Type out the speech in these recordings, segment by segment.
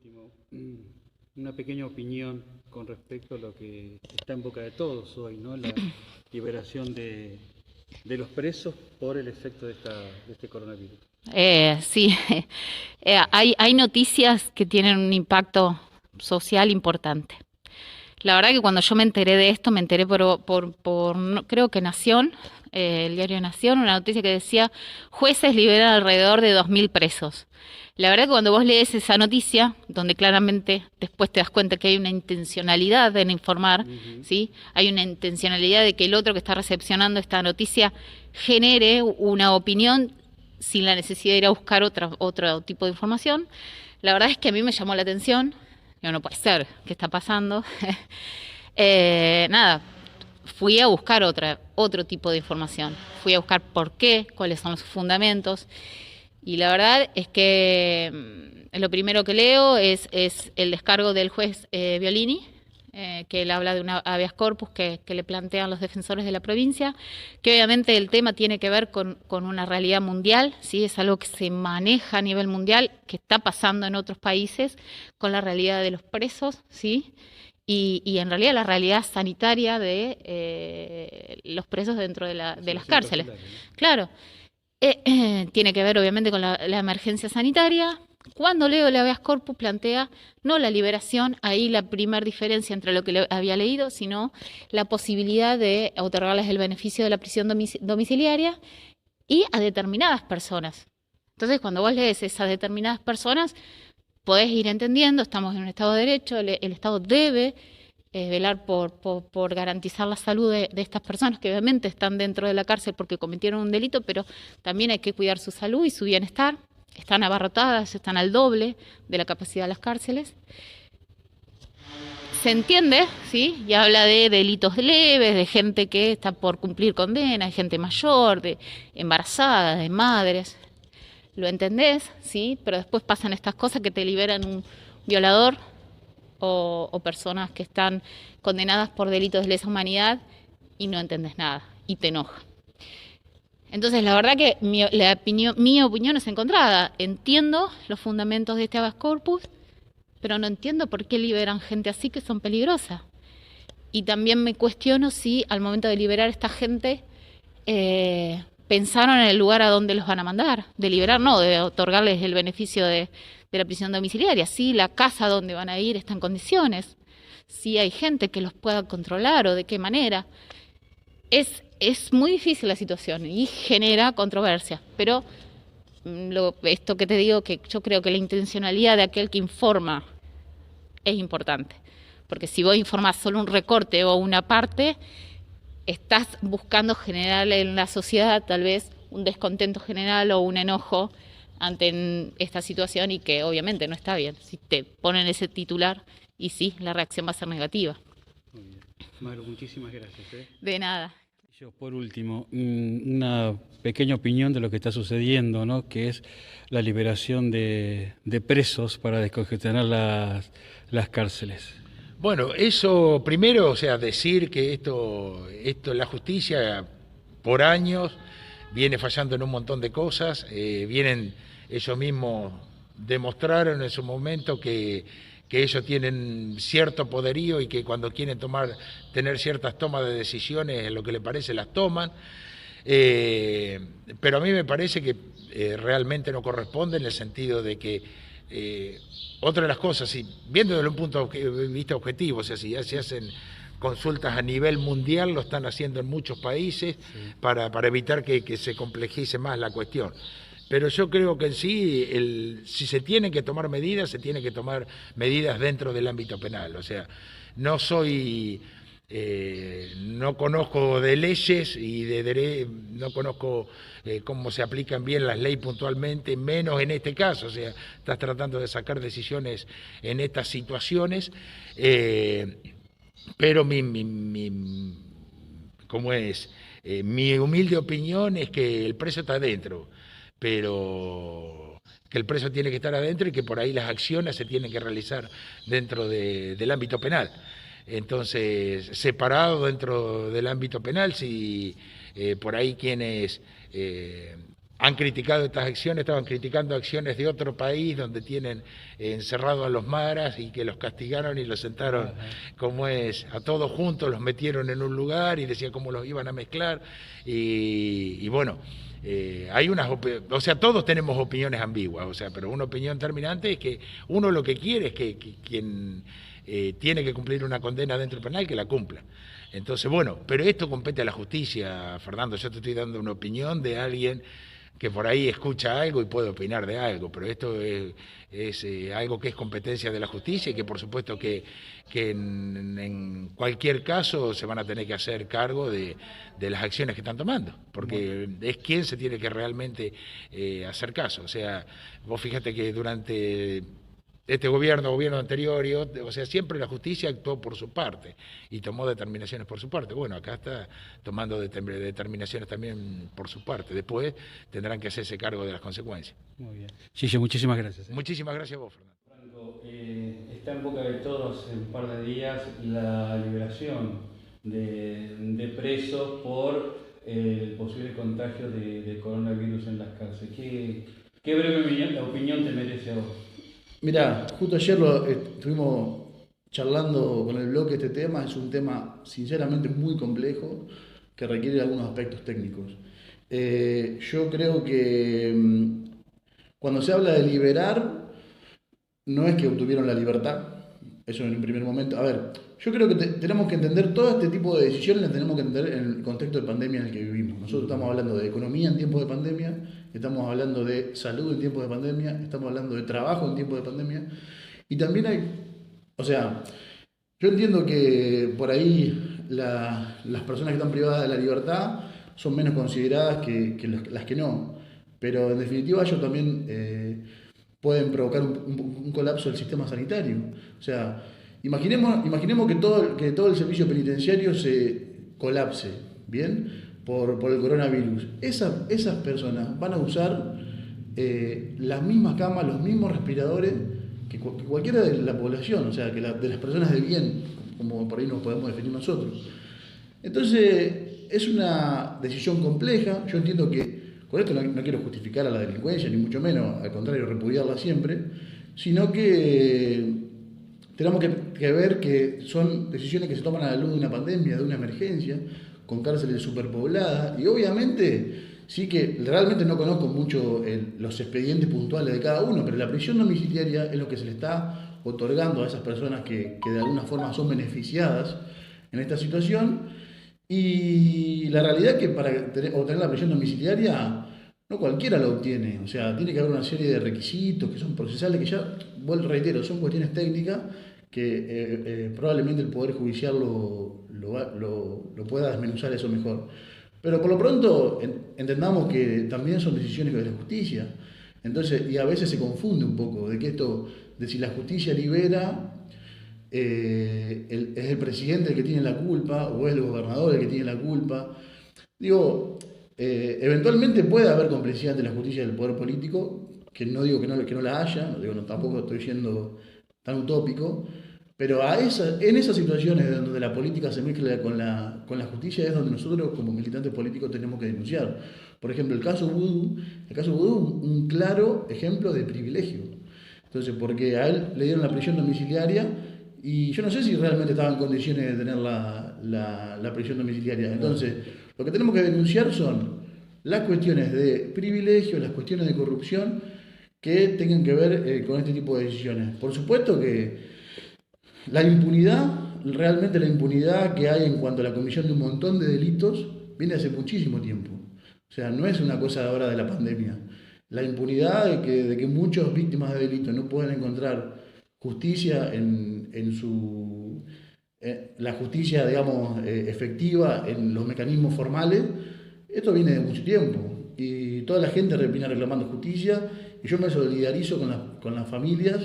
último, una pequeña opinión con respecto a lo que está en boca de todos hoy, ¿no? La liberación de los presos por el efecto de este coronavirus. Sí, hay noticias que tienen un impacto social importante. La verdad que cuando yo me enteré de esto, me enteré creo que Nación, el diario Nación, una noticia que decía, jueces liberan alrededor de 2.000 presos. La verdad que cuando vos lees esa noticia, donde claramente después te das cuenta que hay una intencionalidad en informar, ¿sí? Hay una intencionalidad de que el otro que está recepcionando esta noticia genere una opinión sin la necesidad de ir a buscar otro tipo de información. La verdad es que a mí me llamó la atención. No puede ser, ¿qué está pasando? Nada, fui a buscar otro tipo de información. Fui a buscar por qué, cuáles son los fundamentos. Y la verdad es que lo primero que leo es el descargo del juez Violini, que él habla de una habeas corpus que le plantean los defensores de la provincia, que obviamente el tema tiene que ver con una realidad mundial, ¿sí? Es algo que se maneja a nivel mundial, que está pasando en otros países, con la realidad de los presos, ¿sí? Y en realidad la realidad sanitaria de los presos dentro de las cárceles. ¿No? Claro, tiene que ver obviamente con la emergencia sanitaria. Cuando leo la habeas corpus plantea no la liberación, ahí la primera diferencia entre lo que había leído, sino la posibilidad de otorgarles el beneficio de la prisión domiciliaria y a determinadas personas. Entonces, cuando vos lees esas determinadas personas, podés ir entendiendo, estamos en un Estado de Derecho, el Estado debe velar por garantizar la salud de estas personas que obviamente están dentro de la cárcel porque cometieron un delito, pero también hay que cuidar su salud y su bienestar. Están abarrotadas, están al doble de la capacidad de las cárceles. Se entiende, ¿sí? Y habla de delitos leves, de gente que está por cumplir condena, de gente mayor, de embarazadas, de madres. Lo entendés, ¿sí? Pero después pasan estas cosas que te liberan un violador o personas que están condenadas por delitos de lesa humanidad y no entendés nada y te enoja. Entonces, la verdad que mi opinión es encontrada. Entiendo los fundamentos de este habeas corpus, pero no entiendo por qué liberan gente así que son peligrosas. Y también me cuestiono si al momento de liberar a esta gente pensaron en el lugar a donde los van a mandar. De liberar, no, de otorgarles el beneficio de la prisión domiciliaria. Si la casa donde van a ir está en condiciones, si hay gente que los pueda controlar o de qué manera. Es muy difícil la situación y genera controversia, pero esto que te digo, que yo creo que la intencionalidad de aquel que informa es importante, porque si vos informás solo un recorte o una parte, estás buscando generar en la sociedad tal vez un descontento general o un enojo ante esta situación y que obviamente no está bien. Si te ponen ese titular y sí, la reacción va a ser negativa. Muy bien. Maru, muchísimas gracias. De nada. Yo, por último, una pequeña opinión de lo que está sucediendo, ¿no? Que es la liberación de presos para descongestionar las cárceles. Bueno, eso primero, o sea, decir que esto la justicia por años viene fallando en un montón de cosas, ellos mismos demostraron en su momento que ellos tienen cierto poderío y que cuando quieren tener ciertas tomas de decisiones en lo que les parece las toman, pero a mí me parece que realmente no corresponde en el sentido de que otra de las cosas, viendo desde un punto de vista objetivo, o sea, si ya se hacen consultas a nivel mundial, lo están haciendo en muchos países para evitar que se complejice más la cuestión. Pero yo creo que en sí, si se tienen que tomar medidas, se tienen que tomar medidas dentro del ámbito penal. O sea, no conozco de leyes y no conozco cómo se aplican bien las leyes puntualmente, menos en este caso. O sea, estás tratando de sacar decisiones en estas situaciones, pero mi humilde opinión es que el preso está adentro, pero que el preso tiene que estar adentro y que por ahí las acciones se tienen que realizar dentro del ámbito penal. Entonces, separado dentro del ámbito penal, si por ahí quienes han criticado estas acciones, estaban criticando acciones de otro país donde tienen encerrado a los maras y que los castigaron y los sentaron, como es, a todos juntos, los metieron en un lugar y decían cómo los iban a mezclar y bueno, hay o sea, todos tenemos opiniones ambiguas, o sea, pero una opinión terminante es que uno lo que quiere es que quien tiene que cumplir una condena dentro del penal, que la cumpla. Entonces, bueno, pero esto compete a la justicia, Fernando, yo te estoy dando una opinión de alguien que por ahí escucha algo y puede opinar de algo, pero esto es algo que es competencia de la justicia y que por supuesto que en cualquier caso se van a tener que hacer cargo de las acciones que están tomando, porque es quien se tiene que realmente hacer caso. O sea, vos fíjate que durante este gobierno anterior, o sea, siempre la justicia actuó por su parte y tomó determinaciones por su parte. Bueno, acá está tomando determinaciones también por su parte. Después tendrán que hacerse cargo de las consecuencias. Muy bien. Gillo, muchísimas gracias. Muchísimas gracias a vos, Fernando. Franco, está en boca de todos en un par de días la liberación de presos por el posible contagio de coronavirus en las cárceles. ¿Qué breve opinión te merece a vos? Mirá, justo ayer estuvimos charlando con el bloque este tema. Es un tema sinceramente muy complejo que requiere algunos aspectos técnicos. Yo creo que cuando se habla de liberar, no es que obtuvieron la libertad, eso en un primer momento. A ver, yo creo que tenemos que entender todo este tipo de decisiones, las tenemos que entender en el contexto de pandemia en el que vivimos. Nosotros estamos hablando de economía en tiempos de pandemia, estamos hablando de salud en tiempos de pandemia, estamos hablando de trabajo en tiempos de pandemia, y también o sea, yo entiendo que por ahí las personas que están privadas de la libertad son menos consideradas que las que no, pero en definitiva ellos también pueden provocar un colapso del sistema sanitario. O sea, imaginemos que todo el servicio penitenciario se colapse, ¿bien? Por el coronavirus. Esas personas van a usar las mismas camas, los mismos respiradores que cualquiera de la población, o sea, que de las personas de bien, como por ahí nos podemos definir nosotros. Entonces, es una decisión compleja. Yo entiendo que, con esto no quiero justificar a la delincuencia, ni mucho menos, al contrario, repudiarla siempre, sino que tenemos que ver que son decisiones que se toman a la luz de una pandemia, de una emergencia, con cárceles superpobladas, y obviamente sí que realmente no conozco mucho los expedientes puntuales de cada uno, pero la prisión domiciliaria es lo que se le está otorgando a esas personas que de alguna forma son beneficiadas en esta situación. Y la realidad es que para obtener la prisión domiciliaria no cualquiera la obtiene, o sea, tiene que haber una serie de requisitos que son procesales, que ya, reitero, son cuestiones técnicas que probablemente el Poder Judicial lo pueda desmenuzar eso mejor. Pero por lo pronto entendamos que también son decisiones de la justicia. Entonces, y a veces se confunde un poco de que esto, de si la justicia libera, es el presidente el que tiene la culpa o es el gobernador el que tiene la culpa. Digo, eventualmente puede haber complicidad entre la justicia y el poder político, que no digo que no la haya, digo, tampoco estoy siendo tan utópico, pero en esas situaciones donde la política se mezcla con la justicia es donde nosotros como militantes políticos tenemos que denunciar. Por ejemplo, el caso Vudú es un claro ejemplo de privilegio. Entonces, porque a él le dieron la prisión domiciliaria y yo no sé si realmente estaba en condiciones de tener la prisión domiciliaria. Entonces, lo que tenemos que denunciar son las cuestiones de privilegio, las cuestiones de corrupción que tengan que ver con este tipo de decisiones. Por supuesto que realmente la impunidad que hay en cuanto a la comisión de un montón de delitos, viene hace muchísimo tiempo. O sea, no es una cosa ahora de la pandemia. La impunidad de que muchas víctimas de delitos no pueden encontrar justicia la justicia, digamos, efectiva en los mecanismos formales, esto viene de mucho tiempo. Y toda la gente viene reclamando justicia, y yo me solidarizo con las familias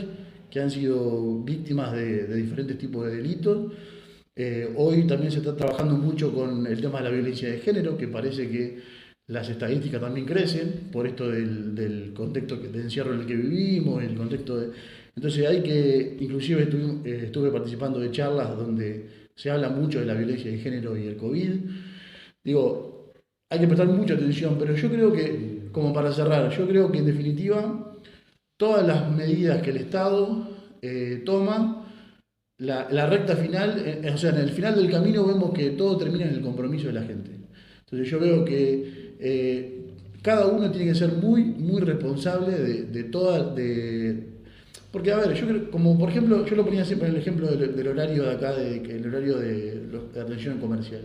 que han sido víctimas de diferentes tipos de delitos. Hoy también se está trabajando mucho con el tema de la violencia de género, que parece que las estadísticas también crecen por esto del contexto de encierro en el que vivimos, el contexto Entonces inclusive estuve participando de charlas donde se habla mucho de la violencia de género y el COVID. Digo, hay que prestar mucha atención, pero yo creo que como para cerrar, yo creo que en definitiva todas las medidas que el Estado toma, la recta final, o sea, en el final del camino vemos que todo termina en el compromiso de la gente. Entonces yo veo que cada uno tiene que ser muy responsable de toda... Porque, a ver, yo creo, como por ejemplo, yo lo ponía siempre en el ejemplo del horario de acá, el horario de atención comercial.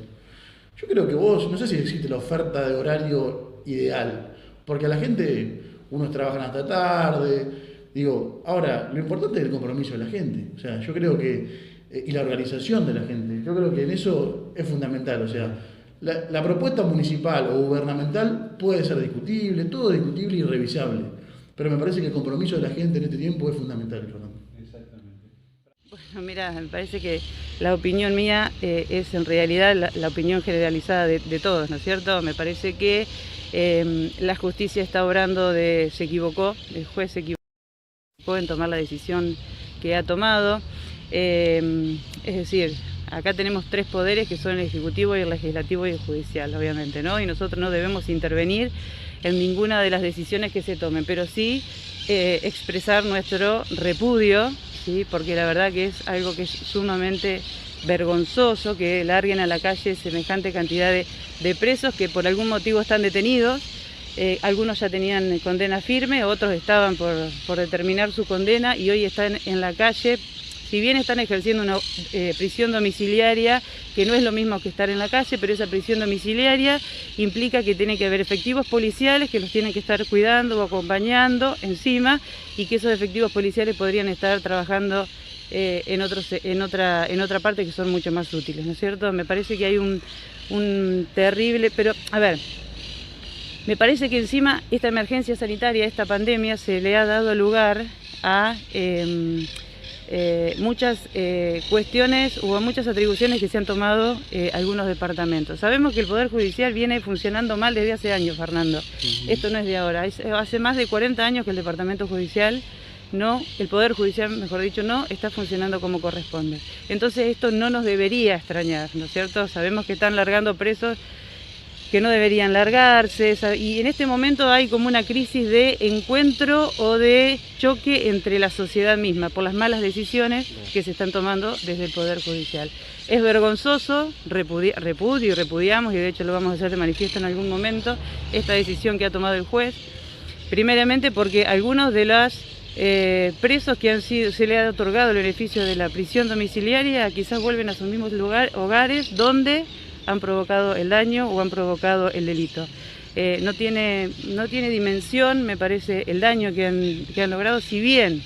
Yo creo que vos, no sé si existe la oferta de horario ideal, porque a la gente, unos trabajan hasta tarde, digo, ahora, lo importante es el compromiso de la gente, o sea, yo creo que, y la organización de la gente, yo creo que en eso es fundamental, o sea, la propuesta municipal o gubernamental puede ser discutible, todo es discutible y revisable, pero me parece que el compromiso de la gente en este tiempo es fundamental, Fernando. Bueno, mira, me parece que la opinión mía es en realidad la opinión generalizada de todos, ¿no es cierto? Me parece que la justicia está obrando se equivocó, el juez se equivocó en tomar la decisión que ha tomado. Es decir, acá tenemos tres poderes que son el ejecutivo, el legislativo y el judicial, obviamente, ¿no? Y nosotros no debemos intervenir en ninguna de las decisiones que se tomen, pero sí expresar nuestro repudio, ¿sí? Porque la verdad que es algo que es sumamente vergonzoso que larguen a la calle semejante cantidad de presos que por algún motivo están detenidos. Algunos ya tenían condena firme, otros estaban por determinar su condena y hoy están en la calle. Si bien están ejerciendo una prisión domiciliaria, que no es lo mismo que estar en la calle, pero esa prisión domiciliaria implica que tiene que haber efectivos policiales que los tienen que estar cuidando o acompañando encima, y que esos efectivos policiales podrían estar trabajando en otra parte que son mucho más útiles, ¿no es cierto? Me parece que hay un terrible, pero a ver, me parece que encima esta emergencia sanitaria, esta pandemia, se le ha dado lugar a muchas cuestiones o muchas atribuciones que se han tomado algunos departamentos. Sabemos que el Poder Judicial viene funcionando mal desde hace años, Fernando. Esto no es de ahora, hace más de 40 años que el Departamento Judicial el Poder Judicial, mejor dicho, no está funcionando como corresponde. Entonces esto no nos debería extrañar, ¿no es cierto? Sabemos que están largando presos que no deberían largarse, y en este momento hay como una crisis de encuentro o de choque entre la sociedad misma por las malas decisiones que se están tomando desde el Poder Judicial. Es vergonzoso, repudio y repudiamos, y de hecho lo vamos a hacer de manifiesto en algún momento, esta decisión que ha tomado el juez, primeramente porque algunos de los presos que se le ha otorgado el beneficio de la prisión domiciliaria quizás vuelven a sus mismos hogares donde han provocado el daño o han provocado el delito. No tiene dimensión, me parece, el daño que han logrado, si bien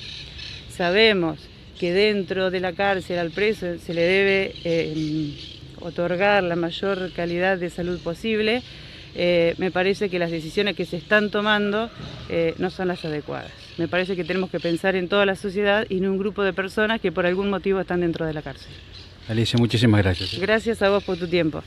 sabemos que dentro de la cárcel al preso se le debe otorgar la mayor calidad de salud posible, me parece que las decisiones que se están tomando no son las adecuadas. Me parece que tenemos que pensar en toda la sociedad y en un grupo de personas que por algún motivo están dentro de la cárcel. Alicia, muchísimas gracias. Gracias a vos por tu tiempo.